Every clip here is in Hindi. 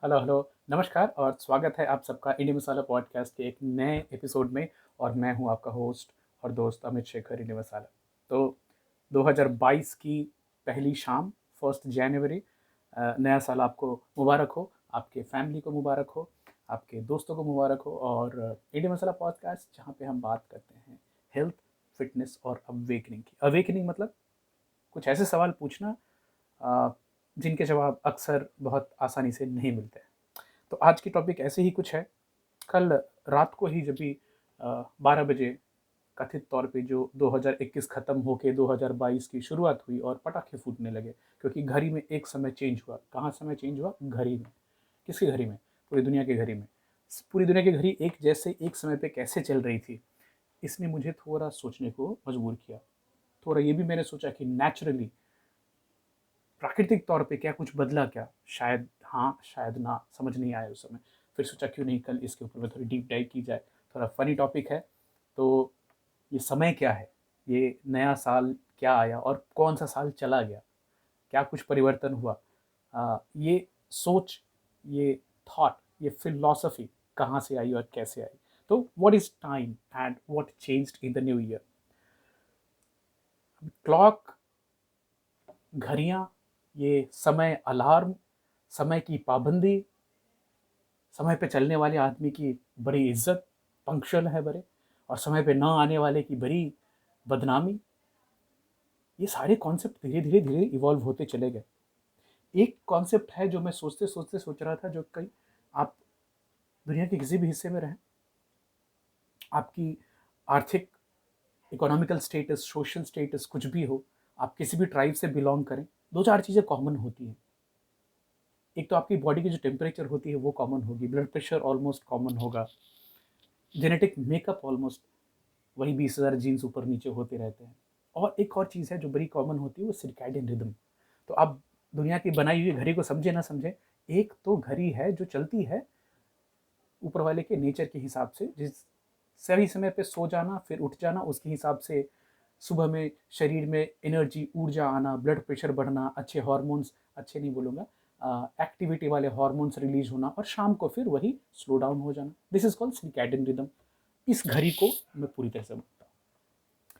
Hello hello. नमस्कार और स्वागत है आप सबका इंडिया मसाला पॉडकास्ट के एक नए एपिसोड में। और मैं हूं आपका होस्ट और दोस्त अमित शेखर इंडिया मसाला। तो 2022 की पहली शाम, 1 जनवरी। नया साल आपको मुबारक हो, आपके फैमिली को मुबारक हो, आपके दोस्तों को मुबारक हो। और इंडिया मसाला पॉडकास्ट जहां पे हम बात करते हैं हेल्थ, फिटनेस और अवेकनिंग की। अवेकनिंग मतलब कुछ ऐसे सवाल पूछना अ, जिनके जवाब अक्सर बहुत आसानी से नहीं मिलते। तो आज की टॉपिक ऐसे ही कुछ है। कल रात को ही जब भी 12 बजे कथित तौर पे जो 2021 खत्म होके 2022 की शुरुआत हुई और पटाखे फूटने लगे, क्योंकि घड़ी में एक समय चेंज हुआ। कहाँ समय चेंज हुआ? घड़ी में। किसकी घड़ी में? पूरी दुनिया की घड़ी में। पूरी दुनिया की घड़ी एक जैसे एक समय पे कैसे चल रही थी, इसने मुझे थोड़ा सोचने को मजबूर किया। थोड़ा ये भी मैंने सोचा कि नेचुरली, प्राकृतिक तौर पे क्या कुछ बदला क्या? शायद हाँ, शायद ना, समझ नहीं आया उस समय। फिर सोचा क्यों नहीं कल इसके ऊपर में थोड़ी डीप डाइव की जाए। थोड़ा फनी टॉपिक है। तो ये समय क्या है, ये नया साल क्या आया और कौन सा साल चला गया, क्या कुछ परिवर्तन हुआ, ये सोच, ये थॉट, ये फिलॉसफी कहाँ से आई और कैसे आई। तो what is time and what changed in the new year? Clock, घड़ियाँ, ये समय, अलार्म, समय की पाबंदी, समय पे चलने वाले आदमी की बड़ी इज्जत, पंक्चुअल है बड़े, और समय पे ना आने वाले की बड़ी बदनामी। ये सारे कॉन्सेप्ट धीरे धीरे धीरे इवॉल्व होते चले गए। एक कॉन्सेप्ट है जो मैं सोचते सोचते सोच रहा था, जो कई, आप दुनिया के किसी भी हिस्से में रहें, आपकी आर्थिक, इकोनॉमिकल स्टेटस, सोशल स्टेटस कुछ भी हो, आप किसी भी ट्राइब से बिलोंग करें, दो चार चीज़ें कॉमन होती हैं। एक तो आपकी बॉडी की जो टेम्परेचर होती है वो कॉमन होगी, ब्लड प्रेशर ऑलमोस्ट कॉमन होगा, जेनेटिक मेकअप ऑलमोस्ट वही 20,000 जीन्स ऊपर नीचे होते रहते हैं। और एक और चीज़ है जो बड़ी कॉमन होती है, वो सर्कैडियन रिदम। तो आप दुनिया की बनाई हुई घड़ी को समझे ना समझे, एक तो घड़ी है जो चलती है ऊपर वाले के नेचर के हिसाब से, जिस सही समय पे सो जाना फिर उठ जाना, उसके हिसाब से सुबह में शरीर में एनर्जी, ऊर्जा आना, ब्लड प्रेशर बढ़ना, अच्छे हार्मोन्स, अच्छे नहीं बोलूँगा, एक्टिविटी वाले हार्मोन्स रिलीज होना, और शाम को फिर वही स्लो डाउन हो जाना। This is called circadian rhythm. इस घड़ी को मैं पूरी तरह से मानता हूँ।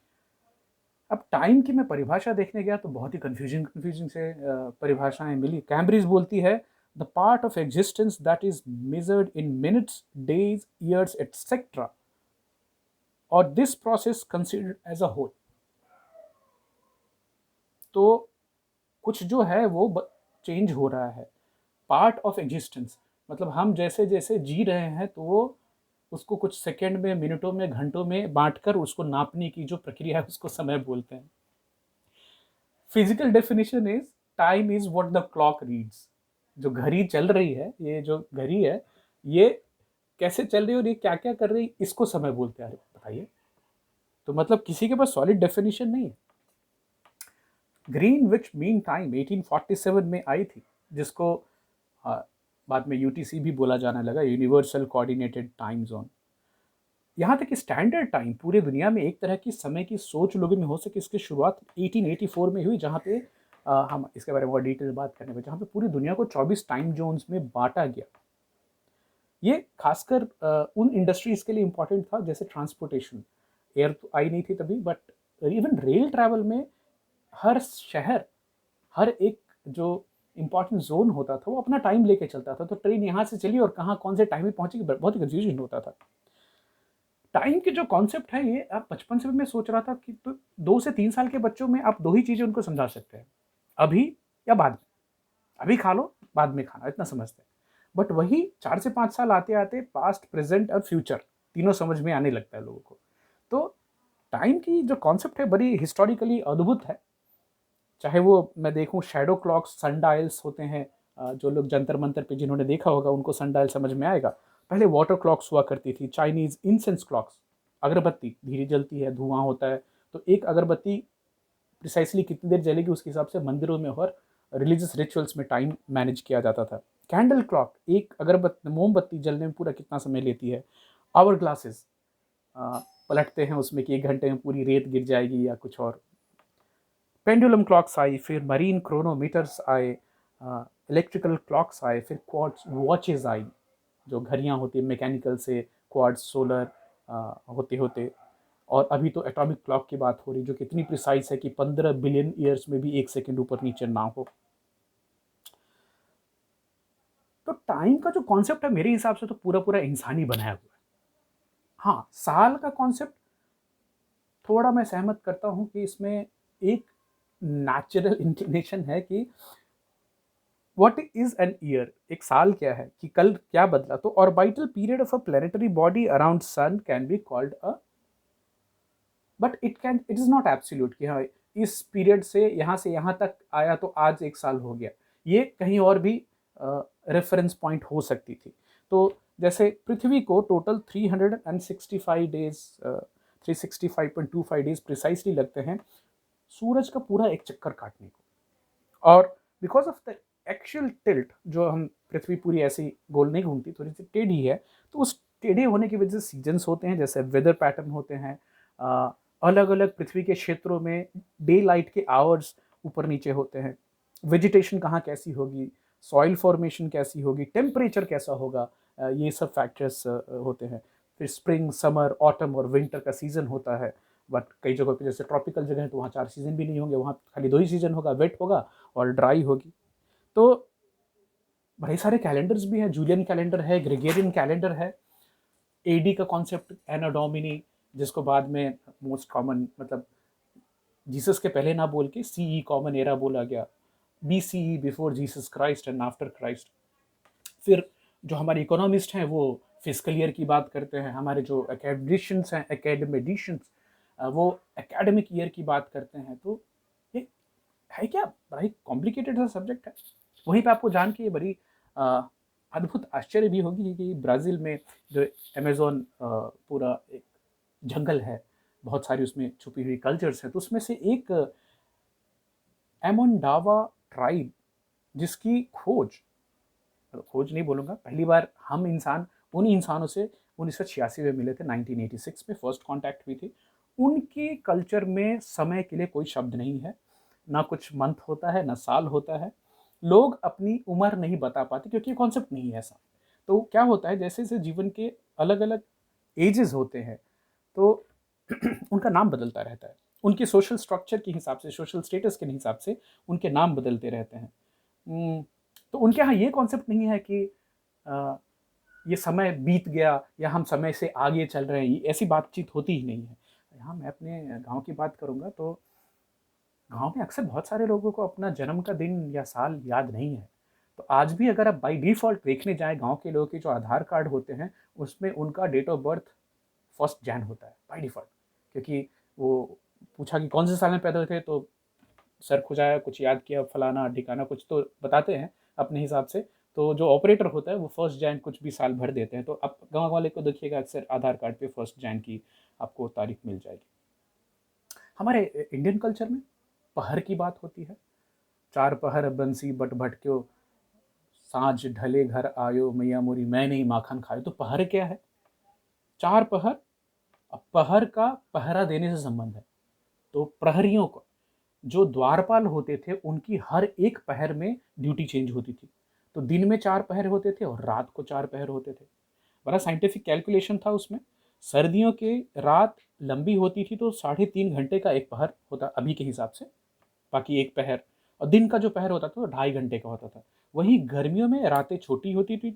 अब टाइम की मैं परिभाषा देखने गया तो बहुत ही कन्फ्यूजिंग कन्फ्यूजिंग से परिभाषाएं मिली। कैम्ब्रिज बोलती है, the part of existence that is measured in minutes, days, years etcetera, और this process considered as a whole. तो कुछ जो है वो चेंज हो रहा है। पार्ट ऑफ एग्जिस्टेंस मतलब हम जैसे जैसे जी रहे हैं, तो वो उसको कुछ सेकंड में, मिनटों में, घंटों में बांटकर उसको नापने की जो प्रक्रिया है उसको समय बोलते हैं। Physical definition is, time is what the clock reads. जो घड़ी चल रही है, ये जो घड़ी है, ये कैसे चल रही है और ये क्या क्या कर रही है, इसको समय बोलते हैं। बताइए। तो मतलब किसी के पास सॉलिड डेफिनेशन नहीं है। ग्रीन विच मीन टाइम 1847 में आई थी, जिसको बाद में यूटीसी भी बोला जाने लगा, यूनिवर्सल कोऑर्डिनेटेड टाइम जोन। यहाँ तक कि स्टैंडर्ड टाइम पूरे दुनिया में एक तरह की समय की सोच लोगों में हो सके, इसकी शुरुआत 1884 में हुई, जहाँ पे हम इसके बारे में और डिटेल बात करने में, जहाँ पे पूरी दुनिया को 24 टाइम जोन्स में बांटा गया। ये खासकर उन इंडस्ट्रीज के लिए इंपॉर्टेंट था, जैसे ट्रांसपोर्टेशन। एयर तो आई नहीं थी तभी, बट इवन रेल ट्रैवल में हर शहर, हर एक जो इंपॉर्टेंट जोन होता था वो अपना टाइम लेके चलता था। तो ट्रेन यहाँ से चली और कहाँ कौन से टाइम में पहुंचेगी, बहुत ही कंफ्यूजन होता था। टाइम के जो कॉन्सेप्ट है, ये आप बचपन से भी मैं सोच रहा था कि तो 2 से 3 साल के बच्चों में आप दो ही चीजें उनको समझा सकते हैं, अभी या बाद में। अभी खा लो, बाद में खाना, इतना समझते हैं। बट वही 4 से 5 साल आते आते पास्ट, प्रेजेंट और फ्यूचर तीनों समझ में आने लगता है लोगों को। तो टाइम की जो कॉन्सेप्ट है बड़ी हिस्टोरिकली अद्भुत है। चाहे वो मैं देखूं, शेडो क्लॉक्स, सनडायल्स होते हैं, जो लोग जंतर मंतर पे जिन्होंने देखा होगा उनको सनडायल समझ में आएगा। पहले वाटर क्लॉक्स हुआ करती थी, चाइनीज इंसेंस क्लॉक्स, अगरबत्ती धीरे जलती है, धुआं होता है, तो एक अगरबत्ती प्रिसाइसली कितनी देर जलेगी उसके हिसाब से मंदिरों में और रिलीजियस रिचुअल्स में टाइम मैनेज किया जाता था। कैंडल क्लॉक, एक अगरबत्ती, मोमबत्ती जलने में पूरा कितना समय लेती है। आवर ग्लासेस, पलटते हैं उसमें कि 1 घंटे में पूरी रेत गिर जाएगी या कुछ और। पेंडुलम क्लॉक्स आई, फिर मरीन क्रोनोमीटर्स आए, इलेक्ट्रिकल क्लॉक्स आए, फिर क्वार्ट्स वॉचेस आई, जो घड़ियाँ होती हैं मैकेनिकल से क्वार्ट्स सोलर होते होते, और अभी तो एटॉमिक क्लॉक की बात हो रही जो कितनी प्रिसाइज है कि 15 बिलियन ईयर्स में भी 1 सेकंड ऊपर नीचे ना हो। तो टाइम का जो कॉन्सेप्ट है मेरे हिसाब से तो पूरा पूरा इंसानी बनाया हुआ है। हाँ, साल का कॉन्सेप्ट थोड़ा मैं सहमत करता हूँ कि इसमें एक नेचुरल इंक्लिनेशन है कि व्हाट इज एन ईयर, एक साल क्या है, कि कल क्या बदला। तो orbital period of a planetary body around sun can be called a, but it is not absolute कि हाँ इस पीरियड से यहाँ तक आया तो आज एक साल हो गया। ये कहीं और भी रेफरेंस पॉइंट हो सकती थी। तो जैसे पृथ्वी को टोटल 365 डेज 365.25 डेज प्रिसाइसली लगते हैं सूरज का पूरा एक चक्कर काटने को। और because of the actual tilt, जो हम पृथ्वी पूरी ऐसी गोल नहीं घूमती, थोड़ी सी टेढ़ी है, तो उस टेढ़े होने की वजह से सीजन्स होते हैं, जैसे वेदर पैटर्न होते हैं, अलग अलग पृथ्वी के क्षेत्रों में डे लाइट के आवर्स ऊपर नीचे होते हैं, वेजिटेशन कहाँ कैसी होगी, सॉइल फॉर्मेशन कैसी होगी, टेम्परेचर कैसा होगा, ये सब फैक्टर्स होते हैं। फिर स्प्रिंग, समर, ऑटम और विंटर का सीजन होता है। बट कई जगहों पे जैसे ट्रॉपिकल जगह है तो वहाँ 4 सीजन भी नहीं होंगे, वहाँ खाली 2 ही सीजन होगा, वेट होगा और ड्राई होगी। तो बड़े सारे कैलेंडर्स भी हैं, जूलियन कैलेंडर है, ग्रेगोरियन कैलेंडर है, एडी का कॉन्सेप्ट एना डोमिनी, जिसको बाद में मोस्ट कॉमन मतलब जीसस के पहले ना बोल के सीई कॉमन एरा बोला गया, BCE before Jesus Christ and after Christ. फिर जो हमारे इकोनॉमिस्ट हैं वो फिजिकल ईयर की बात करते हैं, हमारे जो एकेडमिशियंस हैं एकेडमेडिशियंस वो एकेडमिक ईयर की बात करते हैं। तो ये है क्या, बड़ा ही कॉम्प्लिकेटेड सा सब्जेक्ट है। वहीं पे आपको जान के ये बड़ी अद्भुत आश्चर्य भी होगी कि ब्राज़ील में जो अमेज़न पूरा एक जंगल है, बहुत सारी उसमें छुपी हुई कल्चर्स हैं, तो उसमें से एक एमोंडावा ट्राइब, जिसकी खोज नहीं बोलूँगा, पहली बार हम इंसान उन इंसानों से 1986 में मिले थे, 1986 में फर्स्ट कांटेक्ट हुई थी। उनके कल्चर में समय के लिए कोई शब्द नहीं है, ना कुछ मंथ होता है, ना साल होता है। लोग अपनी उम्र नहीं बता पाते क्योंकि ये कॉन्सेप्ट नहीं है ऐसा। तो क्या होता है, जैसे-जैसे जीवन के अलग-अलग एजेस होते हैं, तो उनका नाम बदलता रहता है। उनके सोशल स्ट्रक्चर के हिसाब से, सोशल स्टेटस के हिसाब से उनके नाम बदलते रहते हैं। तो उनके यहाँ ये कॉन्सेप्ट नहीं है कि अ, ये समय बीत गया या हम समय से आगे चल रहे हैं, ऐसी बातचीत होती ही नहीं है। यहाँ मैं अपने गाँव की बात करूँगा तो गाँव में अक्सर बहुत सारे लोगों को अपना जन्म का दिन या साल याद नहीं है। तो आज भी अगर आप बाय डिफ़ॉल्ट देखने जाएँ गाँव के लोगों के जो आधार कार्ड होते हैं, उसमें उनका डेट ऑफ बर्थ 1 जैन होता है बाय डिफ़ॉल्ट। क्योंकि वो पूछा कि कौन से साल में पैदा हुए थे, तो सर खुजाया, कुछ याद किया, फलाना ढिकाना कुछ तो बताते हैं अपने हिसाब से। तो जो ऑपरेटर होता है वो 1 जैन कुछ भी साल भर देते हैं। तो आप गाँव वाले को देखिएगा अक्सर आधार कार्ड पे 1 जैन की आपको तारीख मिल जाएगी। हमारे इंडियन कल्चर में पहर की बात होती है। 4 पहर बंसी बट भटक्यो, साँझ ढले घर आयो, मैया मोरी मैं नहीं माखन खायो। तो पहर क्या है? 4 पहर। अब पहर का पहरा देने से संबंध है। तो प्रहरियों को, जो द्वारपाल होते थे, उनकी हर एक पहर में ड्यूटी चेंज होती थी। तो दिन में 4 पहर होते थे और रात को 4 पहर होते थे। बड़ा साइंटिफिक कैलकुलेशन था उसमें। सर्दियों की रात लंबी होती थी तो 3.5 घंटे का एक पहर होता अभी के हिसाब से, बाकी एक पहर, और दिन का जो पहर होता था वो 2.5 घंटे का होता था। वहीं गर्मियों में रातें छोटी होती थी,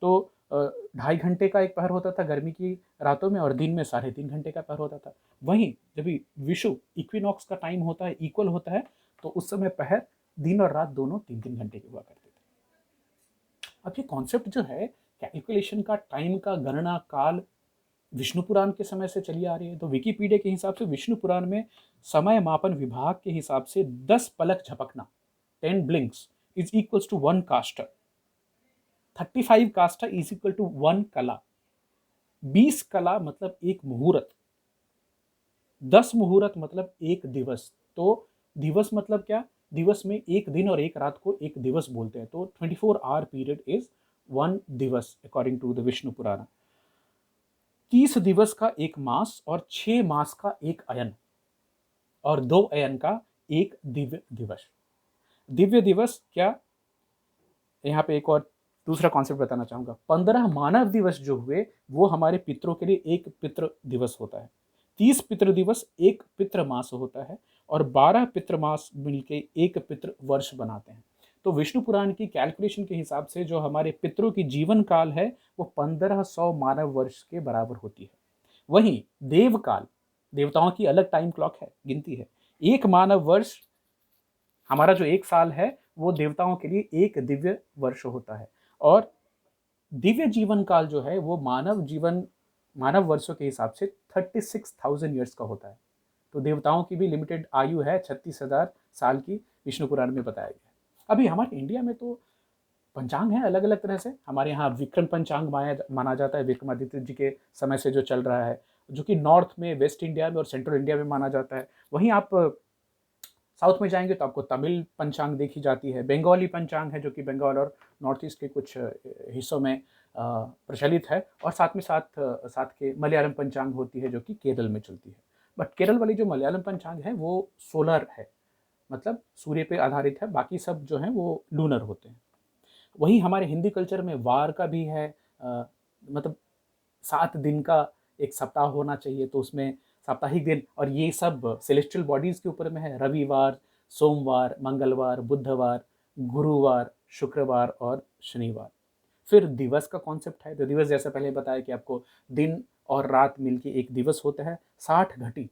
तो 2.5 घंटे का एक पहर होता था गर्मी की रातों में, और दिन में 3.5 घंटे का पहर होता था। वहीं जब विषुव इक्विनॉक्स का टाइम होता है, इक्वल होता है, तो उस समय पहर दिन और रात दोनों 3-3 घंटे के हुआ करते थे। अब ये कॉन्सेप्ट जो है कैलकुलेशन का, टाइम का, गणना काल, विष्णु पुराण के समय से चली आ रही है। तो विकिपीडिया के हिसाब से विष्णु पुराण में समय मापन विभाग के हिसाब से 10 पलक झपकना, 10 ब्लिंक्स इज इक्वल्स टू 1 कास्टर, 35 कास्टर इज इक्वल टू 1 कला, 20 कला मतलब एक मुहूर्त, 10 मुहूर्त मतलब एक दिवस। तो दिवस मतलब क्या, दिवस में एक दिन और एक रात को एक दिवस बोलते हैं। तो 24 आवर पीरियड इज 1 दिवस अकॉर्डिंग टू द विष्णु पुराण। 30 दिवस का एक मास और 6 मास का एक अयन और 2 अयन का एक दिव्य दिवस। दिव्य दिवस क्या, यहाँ पे एक और दूसरा कॉन्सेप्ट बताना चाहूँगा। 15 मानव दिवस जो हुए वो हमारे पितरों के लिए एक पितृ दिवस होता है। 30 पितृ दिवस एक पितृ मास होता है और 12 पितृ मास मिलके एक पितृ वर्ष बनाते हैं। तो विष्णु पुराण की कैलकुलेशन के हिसाब से जो हमारे पितरों की जीवन काल है वो 1500 मानव वर्ष के बराबर होती है। वहीं देव काल, देवताओं की अलग टाइम क्लॉक है, गिनती है। एक मानव वर्ष, हमारा जो एक साल है वो देवताओं के लिए एक दिव्य वर्ष होता है। और दिव्य जीवन काल जो है वो मानव वर्षों के हिसाब से 36,000 ईयर्स का होता है। तो देवताओं की भी लिमिटेड आयु है 36,000 साल की, विष्णु पुराण में बताया गया है। अभी हमारे इंडिया में तो पंचांग है अलग अलग तरह से। हमारे यहाँ विक्रम पंचांग माना जाता है, विक्रमादित्य जी के समय से जो चल रहा है, जो कि नॉर्थ में, वेस्ट इंडिया में और सेंट्रल इंडिया में माना जाता है। वहीं आप साउथ में जाएंगे तो आपको तमिल पंचांग देखी जाती है। बंगाली पंचांग है जो कि बंगाल और नॉर्थ ईस्ट के कुछ हिस्सों में प्रचलित है। और साथ के मलयालम पंचांग होती है जो कि केरल में चलती है। बट केरल वाली जो मलयालम पंचांग है वो सोलर है, मतलब सूर्य पे आधारित है, बाकी सब जो है वो लूनर होते हैं। वहीं हमारे हिंदी कल्चर में वार का भी है, मतलब 7 दिन का एक सप्ताह होना चाहिए, तो उसमें साप्ताहिक दिन, और ये सब सेलेस्टियल बॉडीज़ के ऊपर में है। रविवार, सोमवार, मंगलवार, बुधवार, गुरुवार, शुक्रवार और शनिवार। फिर दिवस का कॉन्सेप्ट है। तो दिवस जैसे पहले बताया कि आपको दिन और रात मिलके एक दिवस होता है। 60 घटी,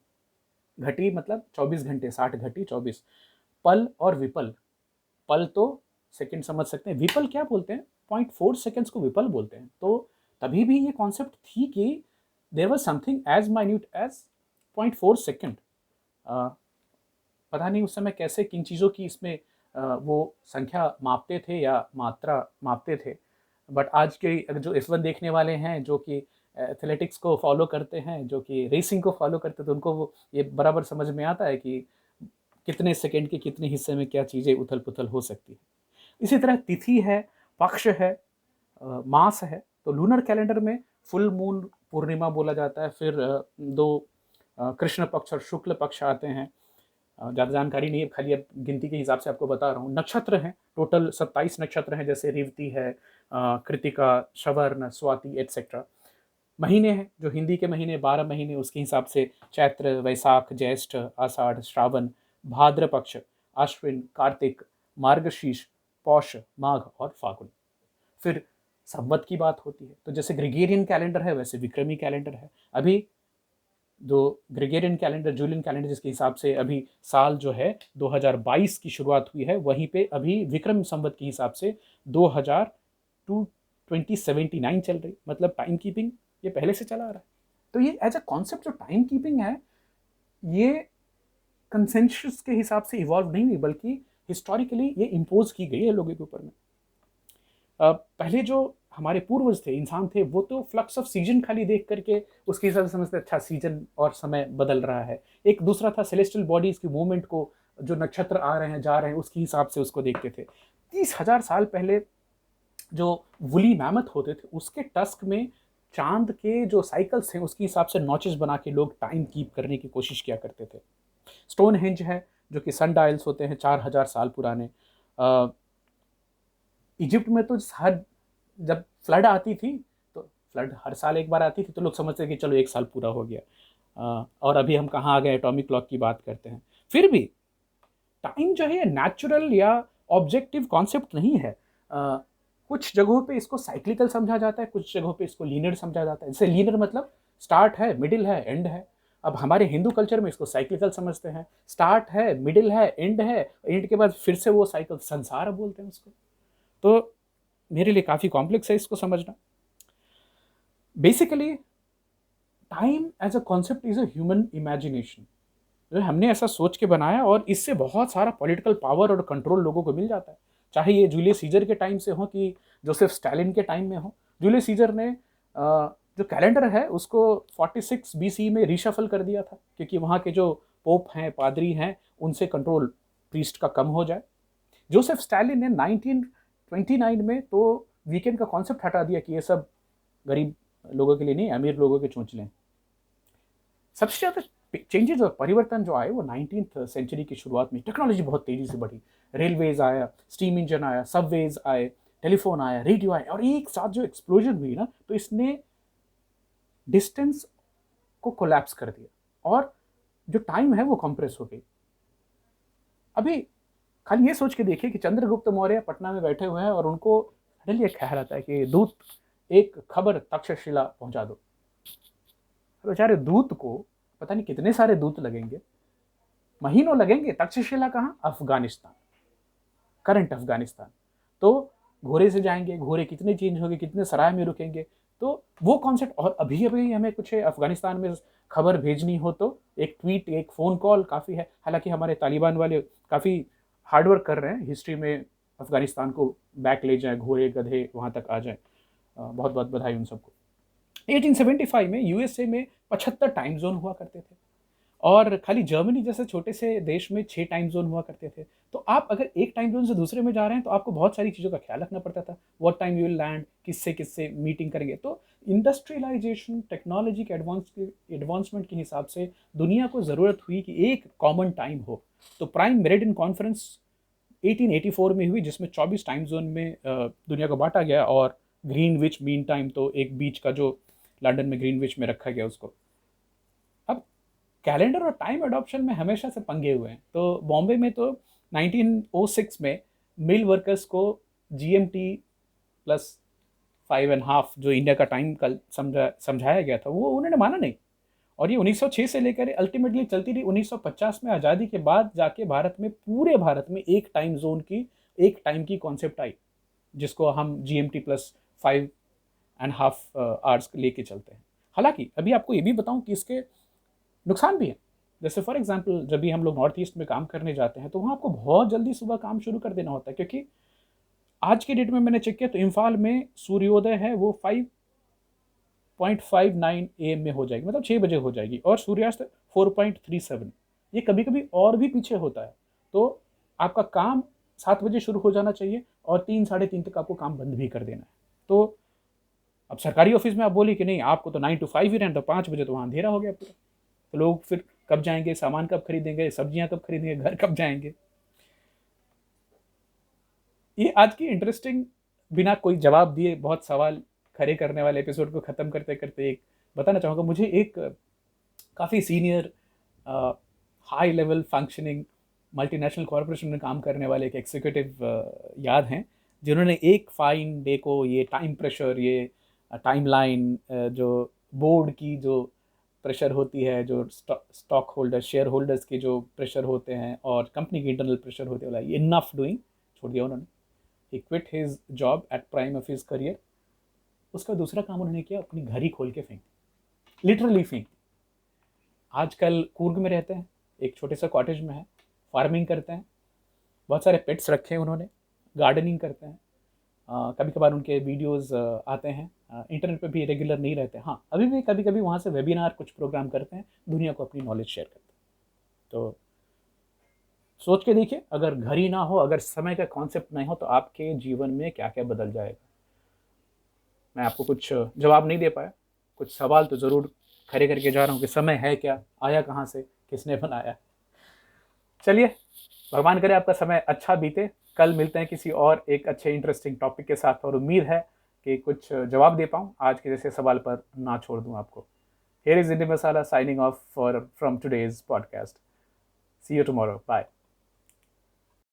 घटी मतलब 24 घंटे, 60 घटी 24। पल और विपल, पल तो सेकंड समझ सकते हैं, विपल क्या बोलते हैं, 0.4 सेकंड्स को विपल बोलते हैं। तो तभी भी ये कॉन्सेप्ट थी कि there was something as minute as 0.4 second. पता नहीं उस समय कैसे किन चीज़ों की इसमें वो संख्या मापते थे या मात्रा मापते थे। बट आज के जो F1 देखने वाले हैं, जो कि एथलेटिक्स को फॉलो करते हैं, जो कि रेसिंग को फॉलो करते हैं, तो उनको वो ये बराबर समझ में आता है कि कितने सेकंड के कितने हिस्से में क्या चीज़ें उथल पुथल हो सकती है। इसी तरह तिथि है, पक्ष है, मास है। तो लूनर कैलेंडर में फुल मून पूर्णिमा बोला जाता है। फिर दो कृष्ण पक्ष और शुक्ल पक्ष आते हैं। ज़्यादा जानकारी नहीं है, खाली अब गिनती के हिसाब से आपको बता रहा हूँ। नक्षत्र हैं, टोटल 27 नक्षत्र हैं, जैसे रेवती है, कृतिका, श्रवण, स्वाति एटसेट्रा। महीने हैं, जो हिंदी के महीने 12 महीने, उसके हिसाब से चैत्र, वैशाख, ज्येष्ठ, आषाढ़, श्रावण, भाद्र पक्ष, अश्विन, कार्तिक, मार्गशीर्ष, पौष, माघ और फागुन। फिर संवत की बात होती है, तो जैसे ग्रेगोरियन कैलेंडर है वैसे विक्रमी कैलेंडर है। अभी जो ग्रेगोरियन कैलेंडर, जूलियन कैलेंडर, जिसके हिसाब से अभी साल जो है 2022 की शुरुआत हुई है, वहीं पे अभी विक्रम संवत के हिसाब से 2079 चल रही। मतलब टाइम कीपिंग ये पहले से चला आ रहा है। तो ये एज अ कॉन्सेप्ट जो टाइम कीपिंग है, ये कंसेंसस के हिसाब से इवॉल्व नहीं हुई, बल्कि हिस्टोरिकली ये इम्पोज की गई है लोगों के ऊपर में। पहले जो हमारे पूर्वज थे, इंसान थे, वो तो फ्लक्स ऑफ सीजन खाली देख करके उसके हिसाब से समझते अच्छा सीजन और समय बदल रहा है। एक दूसरा था सेलेस्टियल बॉडीज की मूवमेंट को, जो नक्षत्र आ रहे हैं जा रहे हैं उसके हिसाब से उसको देखते थे। 30,000 साल पहले जो वुली मैमथ होते थे, उसके टस्क में चांद के जो साइकिल्स हैं उसके हिसाब से नॉचेस बना के लोग टाइम कीप करने की कोशिश किया करते थे। स्टोन हेंज है, जो कि सन डायल्स होते हैं 4,000 साल पुराने। इजिप्ट में तो हर जब फ्लड आती थी, तो फ्लड हर साल एक बार आती थी, तो लोग समझते कि चलो एक साल पूरा हो गया। और अभी हम कहाँ आ गए, एटॉमिक क्लॉक की बात करते हैं। फिर भी टाइम जो है नेचुरल या ऑब्जेक्टिव कॉन्सेप्ट नहीं है। कुछ जगहों पे इसको साइक्लिकल समझा जाता है, कुछ जगहों पे इसको लीनियर समझा जाता है। जैसे लीनियर मतलब स्टार्ट है, मिडिल है, एंड है। अब हमारे हिंदू कल्चर में इसको साइक्लिकल समझते हैं, स्टार्ट है, मिडिल है, एंड है, एंड के बाद फिर से वो साइकिल, संसार बोलते हैं उसको। तो मेरे लिए काफ़ी कॉम्प्लेक्स है इसको समझना। Basically time as a concept is a human imagination, जो हमने ऐसा सोच के बनाया, और इससे बहुत सारा पॉलिटिकल पावर और कंट्रोल लोगों को मिल जाता है। चाहे ये जूलियस सीजर के टाइम से हो कि जोसेफ स्टालिन के टाइम में हो। जूलियस सीजर ने जो कैलेंडर है उसको 46 BC में रीशफल कर दिया था, क्योंकि वहाँ के जो पोप हैं, पादरी हैं, उनसे कंट्रोल प्रीस्ट का कम हो जाए। जोसेफ स्टालिन ने 1929 में तो वीकेंड का कॉन्सेप्ट हटा दिया कि ये सब गरीब लोगों के लिए नहीं, अमीर लोगों के चोंचले। सबसे ज़्यादा चेंजेस और परिवर्तन जो आए वो 19th सेंचुरी की शुरुआत में। टेक्नोलॉजी बहुत तेज़ी से बढ़ी, रेलवेज आया, स्टीम इंजन आया, सबवेज आए, टेलीफोन आया, रेडियो आया, और एक साथ जो एक्सप्लोजन हुई ना, तो इसने डिस्टेंस को कोलैप्स कर दिया और जो टाइम है वो कंप्रेस हो गई। अभी खाली ये सोच के देखिए कि चंद्रगुप्त मौर्य पटना में बैठे हुए हैं और उनको सडनली एक ख्याल आता है कि दूत एक खबर तक्षशिला पहुंचा दो। बेचारे दूत को पता नहीं कितने सारे दूत लगेंगे, महीनों लगेंगे। तक्षशिला कहाँ? अफगानिस्तान, करंट अफगानिस्तान। तो घोड़े से जाएंगे, घोड़े कितने चेंज होंगे, कितने सराय में रुकेंगे, तो वो कॉन्सेप्ट। और अभी अभी हमें कुछ अफगानिस्तान में खबर भेजनी हो तो एक ट्वीट, एक फ़ोन कॉल काफ़ी है। हालांकि हमारे तालिबान वाले काफ़ी हार्डवर्क कर रहे हैं हिस्ट्री में, अफगानिस्तान को बैक ले जाएं, घोड़े गधे वहाँ तक आ जाएं। बहुत बहुत बधाई उन सबको। 1875 में यूएसए में 75 टाइम जोन हुआ करते थे, और खाली जर्मनी जैसे छोटे से देश में 6 टाइम जोन हुआ करते थे। तो आप अगर एक टाइम जोन से दूसरे में जा रहे हैं तो आपको बहुत सारी चीज़ों का ख्याल रखना पड़ता था। What time you will land, किससे किससे मीटिंग करेंगे। तो इंडस्ट्रियलाइजेशन, टेक्नोलॉजी के एडवांसमेंट के हिसाब से दुनिया को ज़रूरत हुई कि एक कॉमन टाइम हो। तो प्राइम मेरिडियन कॉन्फ्रेंस 1884 में हुई, जिसमें 24 टाइम जोन में दुनिया को बांटा गया, और ग्रीनविच मीन टाइम तो एक बीच का जो लंदन में ग्रीनविच में रखा गया उसको। अब कैलेंडर और टाइम अडॉप्शन में हमेशा से पंगे हुए हैं। तो बॉम्बे में तो 1906 में मिल वर्कर्स को जीएमटी प्लस 5.5 जो इंडिया का टाइम कल समझाया गया था, वो उन्होंने माना नहीं। और ये 1906 से लेकर अल्टीमेटली चलती रही। 1950 में आज़ादी के बाद जाके भारत में, पूरे भारत में एक टाइम जोन की, एक टाइम की कॉन्सेप्ट आई, जिसको हम जीएमटी प्लस 5.5 आवर्स लेके चलते हैं। हालांकि अभी आपको ये भी बताऊं कि इसके नुकसान भी हैं। जैसे फॉर एग्जांपल, जब भी हम लोग नॉर्थ ईस्ट में काम करने जाते हैं तो वहाँ आपको बहुत जल्दी सुबह काम शुरू कर देना होता है, क्योंकि आज के डेट में मैंने चेक किया तो इम्फाल में सूर्योदय है वो 5.59 AM में हो जाएगी, मतलब 6 बजे हो जाएगी, और सूर्यास्त 4.37। ये कभी कभी और भी पीछे होता है। तो आपका काम 7 बजे शुरू हो जाना चाहिए और 3 साढ़े 3 तक आपको काम बंद भी कर देना है। तो अब सरकारी ऑफिस में आप बोली कि नहीं आपको तो 9 to 5 ही रहना, तो 5 बजे तो वहाँ अंधेरा हो गया पूरा। तो लोग फिर कब जाएंगे, सामान कब खरीदेंगे, सब्जियां कब खरीदेंगे, घर कब जाएंगे। ये आज की इंटरेस्टिंग, बिना कोई जवाब दिए बहुत सवाल खड़े करने वाले एपिसोड को ख़त्म करते करते एक बताना चाहूँगा। मुझे एक काफ़ी senior high level functioning multinational corporation में काम करने वाले एक एग्जीक्यूटिव याद हैं, जिन्होंने एक फाइन डे को ये टाइम प्रेशर, ये टाइमलाइन, जो बोर्ड की जो प्रेशर होती है, जो स्टॉक होल्डर, शेयर होल्डर्स के जो प्रेशर होते हैं, और कंपनी की इंटरनल प्रेशर होते हैं, ये इनफ डूइंग छोड़ दिया उन्होंने। He quit his job at prime of his career. उसका दूसरा काम उन्होंने किया, अपनी घर ही खोल के फेंक, लिटरली फेंक। आजकल कूर्ग में रहते हैं, एक छोटे सा कॉटेज में है, फार्मिंग करते हैं, बहुत सारे पेट्स रखे हैं उन्होंने, गार्डनिंग करते हैं। कभी कभार उनके वीडियोस आते हैं, इंटरनेट पे भी रेगुलर नहीं रहते। हाँ, अभी भी कभी कभी वहाँ से वेबिनार कुछ प्रोग्राम करते हैं, दुनिया को अपनी नॉलेज शेयर करते हैं। तो सोच के देखिए, अगर घर ही ना हो, अगर समय का कॉन्सेप्ट नहीं हो, तो आपके जीवन में क्या क्या बदल जाएगा। मैं आपको कुछ जवाब नहीं दे पाया, कुछ सवाल तो ज़रूर खड़े करके जा रहा हूँ कि समय है क्या, आया कहाँ से, किसने बनाया। चलिए, भगवान करे आपका समय अच्छा बीते। कल मिलते हैं किसी और एक अच्छे इंटरेस्टिंग टॉपिक के साथ, और उम्मीद है कि कुछ जवाब दे पाऊँ आज के जैसे सवाल पर ना छोड़ दूँ आपको। Here is Indy Masala signing off from today's podcast. See you tomorrow. Bye.